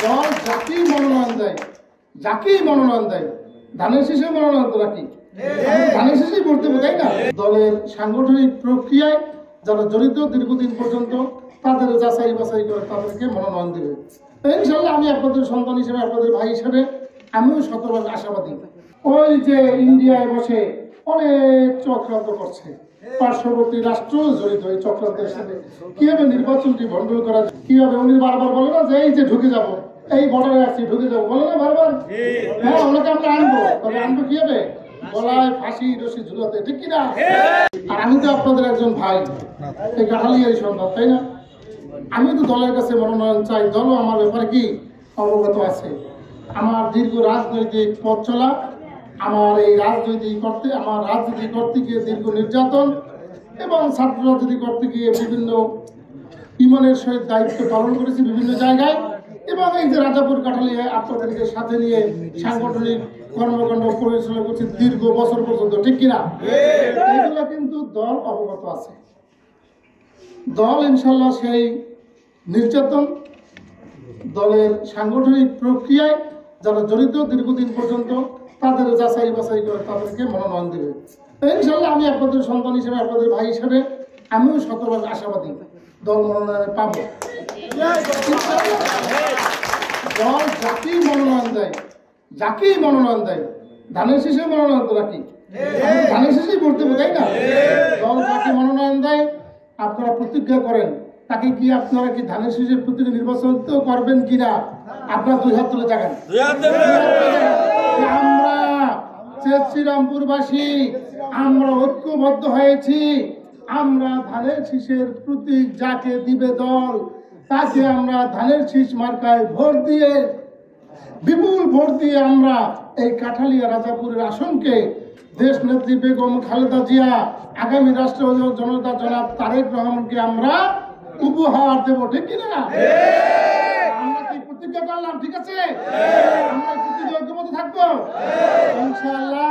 দল যাকেই মনোনয়ন দেয়, যাকেই মনোনয়ন দেয়, ধানের শীষে মনোনয়ন তো রাখি, ধানের শীষেই ভোট দেবো, তাই না? দলের সাংগঠনিক প্রক্রিয়ায় যারা জড়িত দীর্ঘদিন পর্যন্ত তাদের যাচাই বাছাই করে তাদেরকে মনোনয়ন দেবে। ইনশাল্লাহ আমি আপনাদের সন্তান হিসেবে, আপনাদের ভাই হিসেবে আমিও শতভাগ আশাবাদী। ওই যে ইন্ডিয়ায় বসে অনেক চক্রান্ত করছে, পার্শ্ববর্তী রাষ্ট্র জড়িত এই চক্রান্তের সাথে। কিভাবে নির্বাচনটি ভণ্ডুল করা, কিভাবে উনি বারবার বলে না যে এই যে ঢুকে যাব, এই বর্ডারে আসছি ঢুকে যাবো, বলে না বারবার? হ্যাঁ, ওনাকে আমরা আনবো, তবে আনবো কিভাবে? গলায় ফাঁসি রশি ঝুলাতে, ঠিক কিনা? আর আমি তো আপনাদের একজন ভাই, এই কাঠালিয়ারই সন্তান, তাই না? আমি তো দলের কাছে মনোনয়ন চাই, দলও আমার ব্যাপারে কি অবগত আছে। আমার দীর্ঘ রাজনৈতিক পথ চলা, আমার এই রাজনীতি করতে গিয়ে দীর্ঘ নির্যাতন এবং ছাত্র রাজনীতি করতে গিয়ে বিভিন্ন ইমানের সহিত দায়িত্ব পালন করেছি বিভিন্ন জায়গায়, এবং এই যে রাজাপুর কাঠালিয়ায় আপনাদেরকে সাথে নিয়ে সাংগঠনিক কর্মকাণ্ড পরিচালনা করছি দীর্ঘ বছর পর্যন্ত, ঠিক কিনা? এইগুলো কিন্তু দল অবগত আছে। দল ইনশাল্লাহ সেই নির্যাতন, দলের সাংগঠনিক প্রক্রিয়ায় যারা জড়িত দীর্ঘদিন পর্যন্ত তাদের যাচাই বাছাই করে তাদেরকে মনোনয়ন দেবে। ইনশাল্লাহ আমি আপনাদের সন্তান হিসেবে, আপনাদের ভাই হিসেবে আমিও শতভাগ আশাবাদী দল মনোনয়ন পাবো। দল যাকেই মনোনয়ন দেয়, যাকেই মনোনয়ন দেয়, ধানের শীষে মনোনয়ন তো রাখি, ধানের শীষেই ভোট দেবো, তাই না? দল যাকে মনোনয়ন দেয় আপনারা প্রতিজ্ঞা করেন, তাকে কি আপনারা কি ধানের শীষের প্রতি নির্বাচন তো করবেন কিনা? আপনার দুই হাত তুলে থাকেন। আমরা শ্রীরামপুরবাসী, আমরা ঐক্যবদ্ধ হয়েছি, আমরা ধানের শীষের প্রতীক যাকে দিবে দল তাকে আমরা ধানের শীষ মার্কায় ভোট দিয়ে, বিপুল ভোট দিয়ে আমরা এই কাঠালিয়া রাজাপুরের আসনকে দেশ নেত্রী বেগম খালেদা জিয়া, আগামী রাষ্ট্রপতি জনতা জনাব তারেক রহমানকে আমরা উপহার দেব, ঠিক কিনা? আমরা কি প্রতিজ্ঞা করলাম? ঠিক আছে, আমরা প্রতিজ্ঞার মধ্যে থাকবো ইনশাআল্লাহ।